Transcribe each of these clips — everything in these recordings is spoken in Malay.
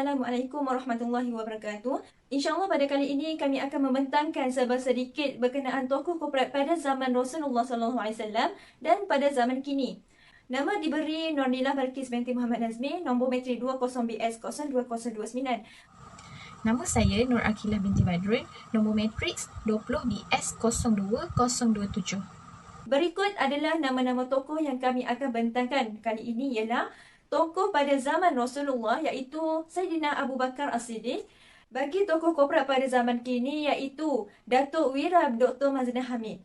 Assalamualaikum warahmatullahi wabarakatuh. InsyaAllah pada kali ini kami akan membentangkan sedikit berkenaan tokoh korporat pada zaman Rasulullah SAW dan pada zaman kini. Nama diberi Nurnilah Balqis binti Muhammad Nazmi, nombor metri 20BS02029. Nama saya Nur Akilah binti Badrun, nombor matriks 20BS02027. Berikut adalah nama-nama tokoh yang kami akan bentangkan kali ini ialah tokoh pada zaman Rasulullah iaitu Sayyidina Abu Bakar As-Siddiq. Bagi tokoh korporat pada zaman kini iaitu Datuk Wira Dr. Mazda Hamid.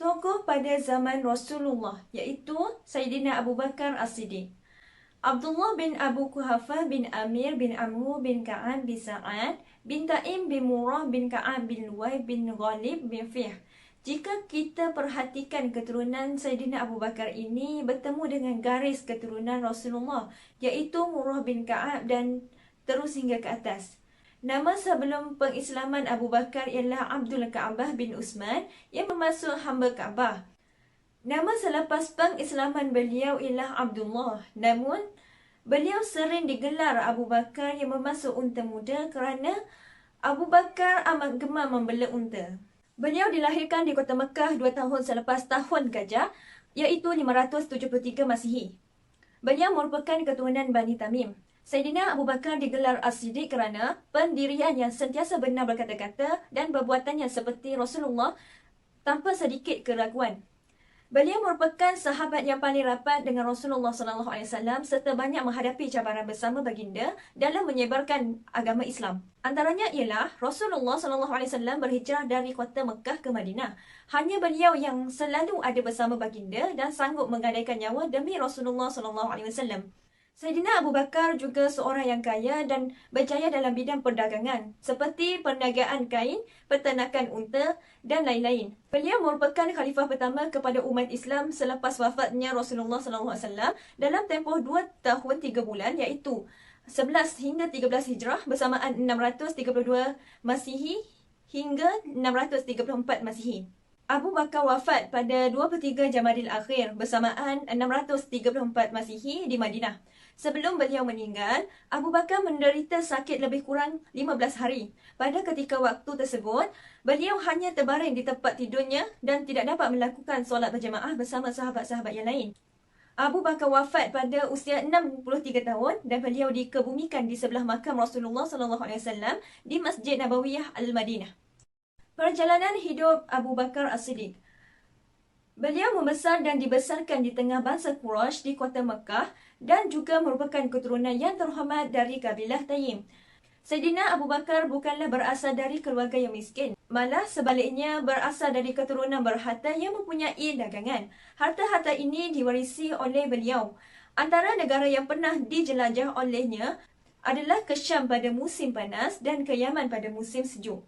Tokoh pada zaman Rasulullah iaitu Sayyidina Abu Bakar As-Siddiq. Abdullah bin Abu Kuhafah bin Amir bin Amru bin Ka'ab bin Sa'ad bin Ta'im bin Murrah bin Ka'ab bin Luwai bin Ghalib bin Fihr. Jika kita perhatikan keturunan Sayyidina Abu Bakar ini bertemu dengan garis keturunan Rasulullah iaitu Murrah bin Ka'ab dan terus hingga ke atas. Nama sebelum pengislaman Abu Bakar ialah Abdul Ka'bah bin Usman yang bermaksud hamba Ka'bah. Nama selepas pengislaman beliau ialah Abdullah. Namun, beliau sering digelar Abu Bakar yang bermaksud unta muda kerana Abu Bakar amat gemar membela unta. Beliau dilahirkan di kota Mekah 2 tahun selepas tahun Gajah, iaitu 573 Masihi. Beliau merupakan keturunan Bani Tamim. Sayyidina Abu Bakar digelar As-Siddiq kerana pendirian yang sentiasa benar berkata-kata dan perbuatannya seperti Rasulullah tanpa sedikit keraguan. Beliau merupakan sahabat yang paling rapat dengan Rasulullah SAW serta banyak menghadapi cabaran bersama baginda dalam menyebarkan agama Islam. Antaranya ialah Rasulullah SAW berhijrah dari kota Mekah ke Madinah. Hanya beliau yang selalu ada bersama baginda dan sanggup menggadaikan nyawa demi Rasulullah SAW. Sayyidina Abu Bakar juga seorang yang kaya dan berjaya dalam bidang perdagangan seperti perniagaan kain, peternakan unta dan lain-lain. Beliau merupakan khalifah pertama kepada umat Islam selepas wafatnya Rasulullah SAW dalam tempoh 2 tahun 3 bulan iaitu 11 hingga 13 Hijrah bersamaan 632 Masihi hingga 634 Masihi. Abu Bakar wafat pada 23 Jamadil Akhir bersamaan 634 Masihi di Madinah. Sebelum beliau meninggal, Abu Bakar menderita sakit lebih kurang 15 hari. Pada ketika waktu tersebut, beliau hanya terbaring di tempat tidurnya dan tidak dapat melakukan solat berjemaah bersama sahabat-sahabat yang lain. Abu Bakar wafat pada usia 63 tahun dan beliau dikebumikan di sebelah makam Rasulullah SAW di Masjid Nabawiyah Al-Madinah. Perjalanan hidup Abu Bakar As-Siddiq. Beliau membesar dan dibesarkan di tengah bangsa Quraisy di kota Mekah dan juga merupakan keturunan yang terhormat dari kabilah Taim. Sayyidina Abu Bakar bukanlah berasal dari keluarga yang miskin. Malah sebaliknya berasal dari keturunan berharta yang mempunyai dagangan. Harta-harta ini diwarisi oleh beliau. Antara negara yang pernah dijelajah olehnya adalah ke Syam pada musim panas dan ke Yaman pada musim sejuk.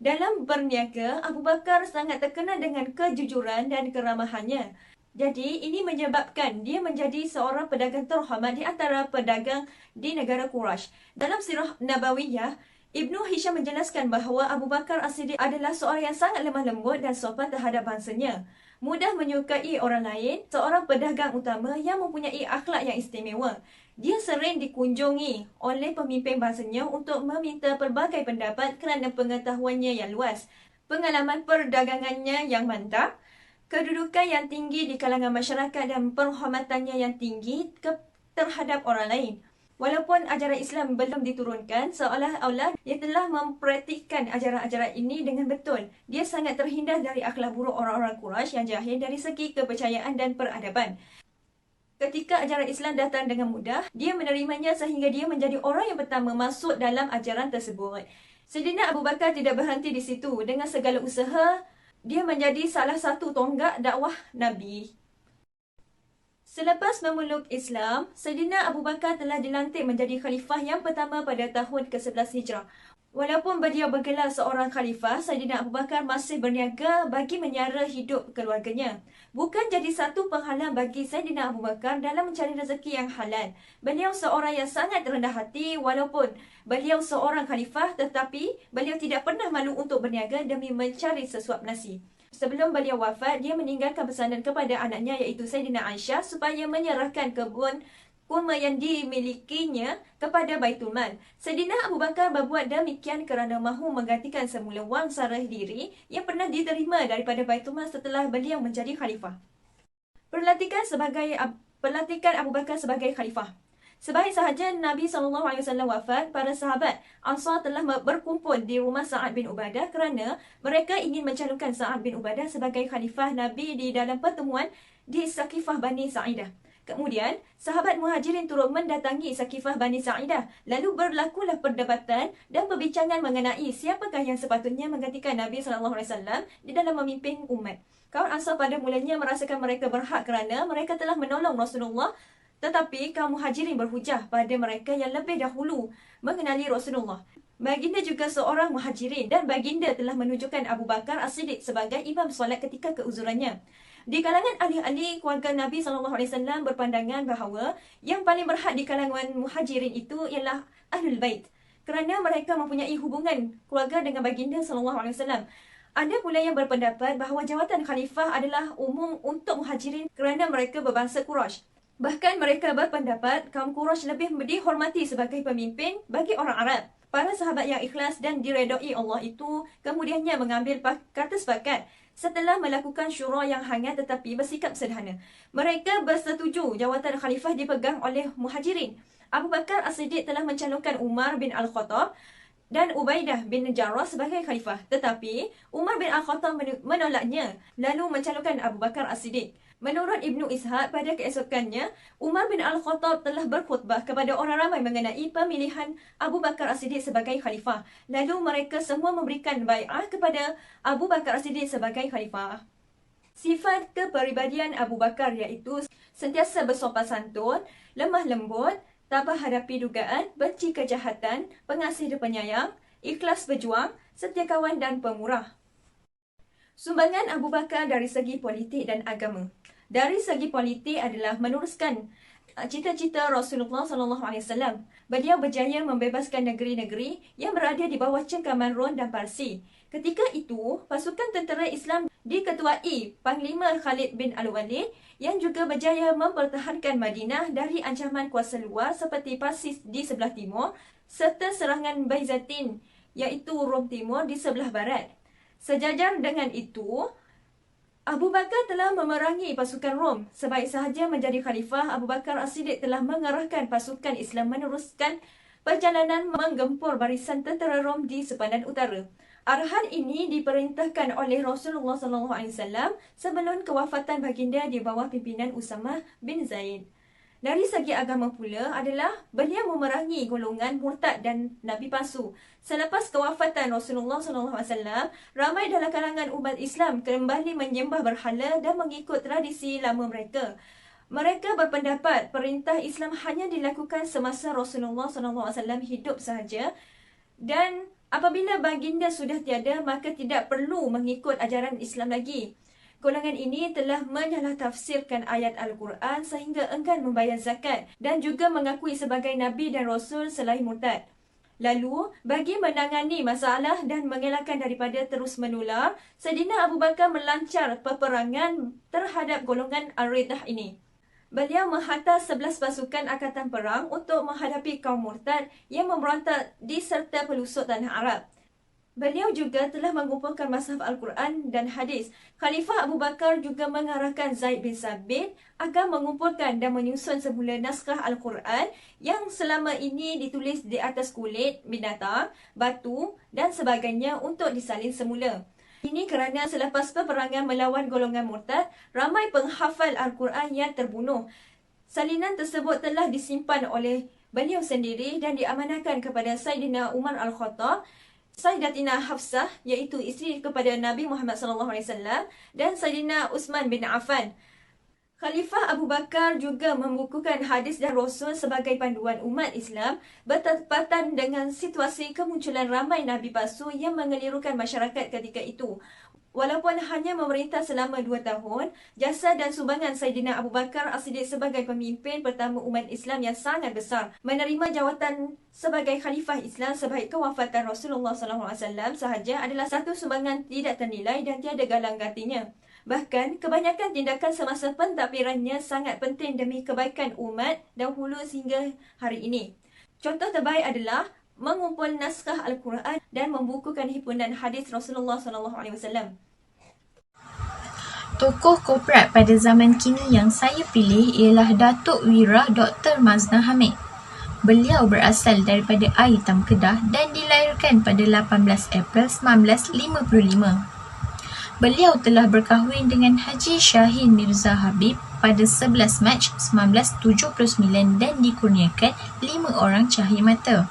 Dalam berniaga, Abu Bakar sangat terkenal dengan kejujuran dan keramahannya. Jadi, ini menyebabkan dia menjadi seorang pedagang terhormat di antara pedagang di negara Quraisy. Dalam sirah Nabawiyah, Ibnu Hisham menjelaskan bahawa Abu Bakar As-Siddiq adalah seorang yang sangat lemah lembut dan sopan terhadap bangsanya. Mudah menyukai orang lain, seorang pedagang utama yang mempunyai akhlak yang istimewa. Dia sering dikunjungi oleh pemimpin bangsanya untuk meminta pelbagai pendapat kerana pengetahuannya yang luas, pengalaman perdagangannya yang mantap, kedudukan yang tinggi di kalangan masyarakat dan penghormatannya yang tinggi terhadap orang lain. Walaupun ajaran Islam belum diturunkan, seolah-olah dia telah mempraktikkan ajaran-ajaran ini dengan betul. Dia sangat terhindar dari akhlak buruk orang-orang Quraisy yang jahil dari segi kepercayaan dan peradaban. Ketika ajaran Islam datang dengan mudah, dia menerimanya sehingga dia menjadi orang yang pertama masuk dalam ajaran tersebut. Sayyidina Abu Bakar tidak berhenti di situ. Dengan segala usaha, dia menjadi salah satu tonggak dakwah Nabi. Selepas memeluk Islam, Sayyidina Abu Bakar telah dilantik menjadi khalifah yang pertama pada tahun ke-11 Hijrah. Walaupun beliau bergelar seorang khalifah, Sayyidina Abu Bakar masih berniaga bagi menyara hidup keluarganya. Bukan jadi satu penghalang bagi Sayyidina Abu Bakar dalam mencari rezeki yang halal. Beliau seorang yang sangat rendah hati walaupun beliau seorang khalifah tetapi beliau tidak pernah malu untuk berniaga demi mencari sesuap nasi. Sebelum beliau wafat, dia meninggalkan pesanan kepada anaknya iaitu Sayyidina Aisyah supaya menyerahkan kebun kurma yang dimilikinya kepada Baitul Mal. Saidina Abu Bakar berbuat demikian kerana mahu menggantikan semula wang sarah diri yang pernah diterima daripada Baitul Mal setelah beliau menjadi khalifah. Pelantikan Abu Bakar sebagai khalifah. Sebaik sahaja Nabi SAW wafat, para sahabat Ansar telah berkumpul di rumah Sa'ad bin Ubadah kerana mereka ingin mencalonkan Sa'ad bin Ubadah sebagai khalifah Nabi di dalam pertemuan di Saqifah Bani Sa'idah. Kemudian, sahabat Muhajirin turut mendatangi Saqifah Bani Sa'idah. Lalu berlakulah perdebatan dan perbincangan mengenai siapakah yang sepatutnya menggantikan Nabi SAW di dalam memimpin umat. Kaum Ansar pada mulanya merasakan mereka berhak kerana mereka telah menolong Rasulullah, tetapi kaum Muhajirin berhujah pada mereka yang lebih dahulu mengenali Rasulullah. Baginda juga seorang Muhajirin dan baginda telah menunjukkan Abu Bakar As-Siddiq sebagai imam solat ketika keuzurannya. Di kalangan ahli-ahli keluarga Nabi SAW berpandangan bahawa yang paling berhak di kalangan Muhajirin itu ialah Ahlul Bait kerana mereka mempunyai hubungan keluarga dengan baginda SAW. Ada pula yang berpendapat bahawa jawatan khalifah adalah umum untuk Muhajirin kerana mereka berbangsa Quraisy. Bahkan mereka berpendapat kaum Quraisy lebih dihormati sebagai pemimpin bagi orang Arab. Para sahabat yang ikhlas dan diredai Allah itu kemudiannya mengambil kata sepakat setelah melakukan syura yang hangat tetapi bersikap sederhana. Mereka bersetuju jawatan khalifah dipegang oleh Muhajirin. Abu Bakar As-Siddiq telah mencalonkan Umar bin Al-Khattab dan Ubaidah bin Jarrah sebagai khalifah. Tetapi Umar bin Al-Khattab menolaknya lalu mencalonkan Abu Bakar As-Siddiq. Menurut Ibnu Ishaq, pada keesokannya, Umar bin Al-Khattab telah berkhutbah kepada orang ramai mengenai pemilihan Abu Bakar As-Siddiq sebagai khalifah. Lalu mereka semua memberikan bai'ah kepada Abu Bakar As-Siddiq sebagai khalifah. Sifat kepribadian Abu Bakar iaitu sentiasa bersopan santun, lemah lembut, tabah hadapi dugaan, benci kejahatan, pengasih dan penyayang, ikhlas berjuang, setia kawan dan pemurah. Sumbangan Abu Bakar dari segi politik dan agama. Dari segi politik adalah meneruskan cita-cita Rasulullah SAW. Beliau berjaya membebaskan negeri-negeri yang berada di bawah cengkaman Rom dan Parsi. Ketika itu, pasukan tentera Islam diketuai Panglima Khalid bin Al-Walid yang juga berjaya mempertahankan Madinah dari ancaman kuasa luar seperti Parsi di sebelah timur serta serangan Byzantine iaitu Rom Timur di sebelah barat. Sejajar dengan itu, Abu Bakar telah memerangi pasukan Rom. Sebaik sahaja menjadi khalifah, Abu Bakar As-Siddiq telah mengerahkan pasukan Islam meneruskan perjalanan menggempur barisan tentera Rom di sepadan utara. Arahan ini diperintahkan oleh Rasulullah SAW sebelum kewafatan baginda di bawah pimpinan Usamah bin Zaid. Dari segi agama pula adalah beliau memerangi golongan murtad dan nabi palsu. Selepas kewafatan Rasulullah SAW, ramai dalam kalangan umat Islam kembali menyembah berhala dan mengikut tradisi lama mereka. Mereka berpendapat perintah Islam hanya dilakukan semasa Rasulullah SAW hidup sahaja dan apabila baginda sudah tiada maka tidak perlu mengikut ajaran Islam lagi. Golongan ini telah menyalahtafsirkan ayat Al-Quran sehingga enggan membayar zakat dan juga mengakui sebagai Nabi dan Rasul selain murtad. Lalu, bagi menangani masalah dan mengelakkan daripada terus menular, Saidina Abu Bakar melancar peperangan terhadap golongan Ar-Riddah ini. Beliau menghantar 11 pasukan angkatan perang untuk menghadapi kaum murtad yang memberontak di serta pelosok tanah Arab. Beliau juga telah mengumpulkan mashaf Al-Quran dan hadis. Khalifah Abu Bakar juga mengarahkan Zaid bin Sabit agar mengumpulkan dan menyusun semula naskah Al-Quran yang selama ini ditulis di atas kulit, binatang, batu dan sebagainya untuk disalin semula. Ini kerana selepas peperangan melawan golongan murtad, ramai penghafal Al-Quran yang terbunuh. Salinan tersebut telah disimpan oleh beliau sendiri dan diamanahkan kepada Saidina Umar Al-Khattab, Sayyidatina Hafsah iaitu isteri kepada Nabi Muhammad SAW dan Sayyidina Uthman bin Affan. Khalifah Abu Bakar juga membukukan hadis dan Rasul sebagai panduan umat Islam bertepatan dengan situasi kemunculan ramai Nabi palsu yang mengelirukan masyarakat ketika itu. Walaupun hanya memerintah selama 2 tahun, jasa dan sumbangan Saidina Abu Bakar As-Siddiq sebagai pemimpin pertama umat Islam yang sangat besar, menerima jawatan sebagai khalifah Islam sebaik kewafatan Rasulullah SAW sahaja adalah satu sumbangan tidak ternilai dan tiada galang gantinya. Bahkan, kebanyakan tindakan semasa pentadbirannya sangat penting demi kebaikan umat dahulu sehingga hari ini. Contoh terbaik adalah mengumpul naskah Al-Quran dan membukukan himpunan hadis Rasulullah SAW. Tokoh korporat pada zaman kini yang saya pilih ialah Datuk Wira Dr. Maznah Hamid. Beliau berasal daripada Aitam, Kedah dan dilahirkan pada 18 April 1955. Beliau telah berkahwin dengan Haji Syahin Mirza Habib pada 11 Mac 1979 dan dikurniakan 5 orang cahaya mata.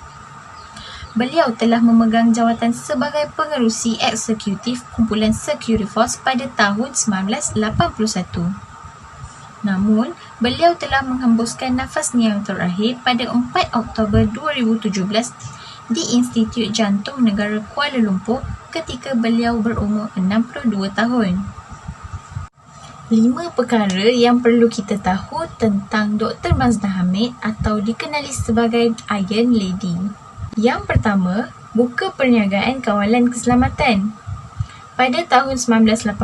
Beliau telah memegang jawatan sebagai pengerusi eksekutif kumpulan Securiforce pada tahun 1981. Namun, beliau telah menghembuskan nafasnya yang terakhir pada 4 Oktober 2017 di Institut Jantung Negara Kuala Lumpur ketika beliau berumur 62 tahun. 5 perkara yang perlu kita tahu tentang Dr. Maznah Hamid atau dikenali sebagai Iron Lady. Yang pertama, buka perniagaan kawalan keselamatan. Pada tahun 1980,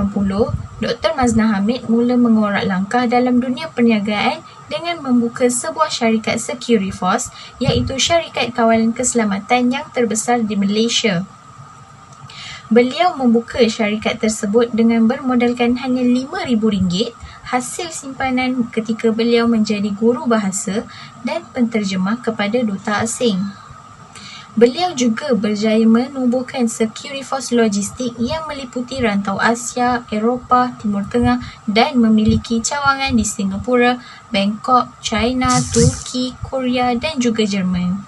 Dr. Maznah Hamid mula mengorak langkah dalam dunia perniagaan dengan membuka sebuah syarikat Securiforce iaitu syarikat kawalan keselamatan yang terbesar di Malaysia. Beliau membuka syarikat tersebut dengan bermodalkan hanya RM5,000 hasil simpanan ketika beliau menjadi guru bahasa dan penterjemah kepada duta asing. Beliau juga berjaya menubuhkan Securiforce Logistik yang meliputi rantau Asia, Eropah, Timur Tengah dan memiliki cawangan di Singapura, Bangkok, China, Turki, Korea dan juga Jerman.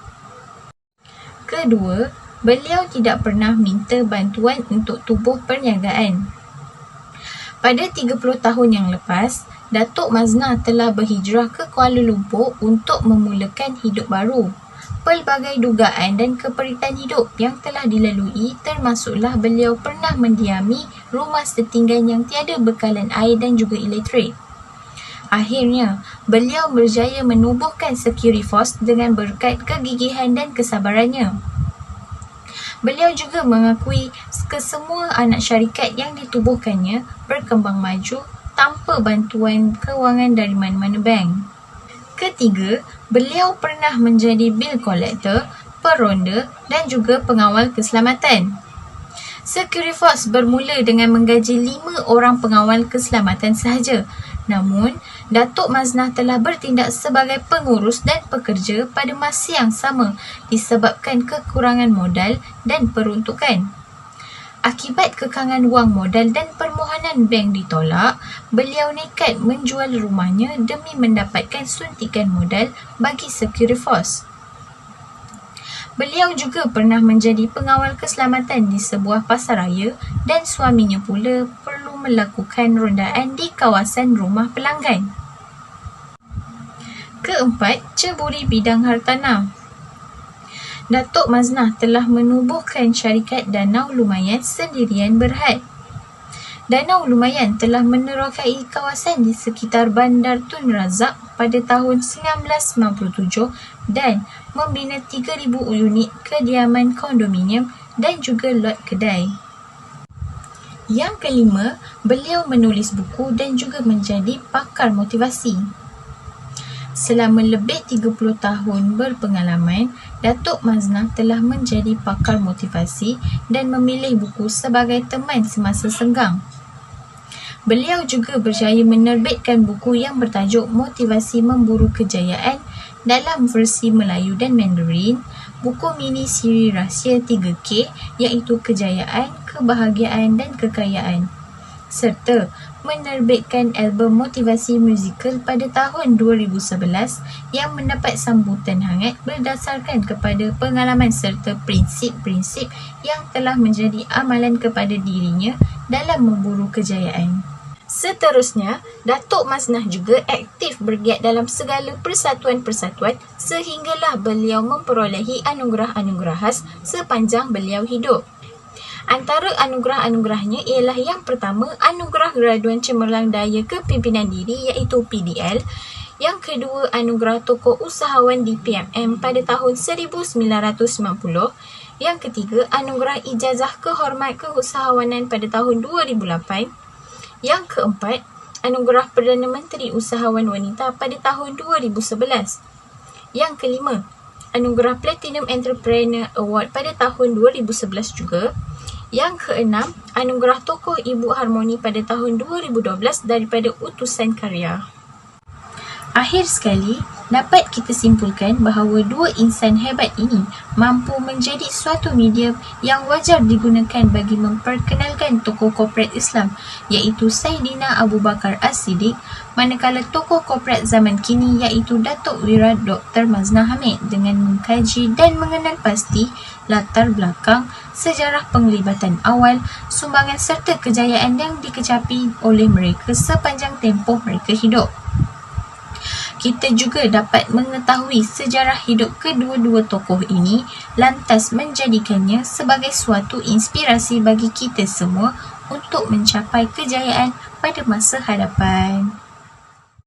Kedua, beliau tidak pernah minta bantuan untuk tubuh perniagaan. Pada 30 tahun yang lepas, Datuk Maznah telah berhijrah ke Kuala Lumpur untuk memulakan hidup baru. Pelbagai dugaan dan keperitan hidup yang telah dilalui termasuklah beliau pernah mendiami rumah setinggan yang tiada bekalan air dan juga elektrik. Akhirnya, beliau berjaya menubuhkan Securiforce dengan berkat kegigihan dan kesabarannya. Beliau juga mengakui kesemua anak syarikat yang ditubuhkannya berkembang maju tanpa bantuan kewangan dari mana-mana bank. Ketiga, beliau pernah menjadi bil kolektor, peronda dan juga pengawal keselamatan. Securiforce bermula dengan menggaji 5 orang pengawal keselamatan sahaja. Namun, Datuk Maznah telah bertindak sebagai pengurus dan pekerja pada masa yang sama disebabkan kekurangan modal dan peruntukan. Akibat kekangan wang modal dan permohonan bank ditolak, beliau nekat menjual rumahnya demi mendapatkan suntikan modal bagi Securiforce. Beliau juga pernah menjadi pengawal keselamatan di sebuah pasaraya dan suaminya pula perlu melakukan rondaan di kawasan rumah pelanggan. Keempat, ceburi bidang hartanah. Datuk Maznah telah menubuhkan syarikat Danau Lumayan sendirian berhad. Danau Lumayan telah menerokai kawasan di sekitar Bandar Tun Razak pada tahun 1997 dan membina 3,000 unit kediaman kondominium dan juga lot kedai. Yang kelima, beliau menulis buku dan juga menjadi pakar motivasi. Selama lebih 30 tahun berpengalaman, Datuk Maznah telah menjadi pakar motivasi dan memilih buku sebagai teman semasa senggang. Beliau juga berjaya menerbitkan buku yang bertajuk Motivasi Memburu Kejayaan dalam versi Melayu dan Mandarin, buku mini siri rahsia 3K iaitu Kejayaan, Kebahagiaan dan Kekayaan, serta menerbitkan album motivasi musikal pada tahun 2011 yang mendapat sambutan hangat berdasarkan kepada pengalaman serta prinsip-prinsip yang telah menjadi amalan kepada dirinya dalam memburu kejayaan. Seterusnya, Datuk Maznah juga aktif bergiat dalam segala persatuan-persatuan sehinggalah beliau memperolehi anugerah-anugerah khas sepanjang beliau hidup. Antara anugerah-anugerahnya ialah yang pertama, Anugerah Graduan Cemerlang Daya Kepimpinan Diri iaitu PDL. Yang kedua, Anugerah Tokoh Usahawan DPMM pada tahun 1990. Yang ketiga, Anugerah Ijazah Kehormat Keusahawanan pada tahun 2008. Yang keempat, Anugerah Perdana Menteri Usahawan Wanita pada tahun 2011. Yang kelima, Anugerah Platinum Entrepreneur Award pada tahun 2011 juga. Yang keenam, Anugerah Tokoh Ibu Harmoni pada tahun 2012 daripada Utusan Karya. Akhir sekali, dapat kita simpulkan bahawa dua insan hebat ini mampu menjadi suatu media yang wajar digunakan bagi memperkenalkan tokoh korporat Islam iaitu Saidina Abu Bakar As-Siddiq, manakala tokoh korporat zaman kini iaitu Datuk Wira Dr. Maznah Hamid dengan mengkaji dan mengenal pasti latar belakang, sejarah penglibatan awal, sumbangan serta kejayaan yang dikecapi oleh mereka sepanjang tempoh mereka hidup. Kita juga dapat mengetahui sejarah hidup kedua-dua tokoh ini, lantas menjadikannya sebagai suatu inspirasi bagi kita semua untuk mencapai kejayaan pada masa hadapan.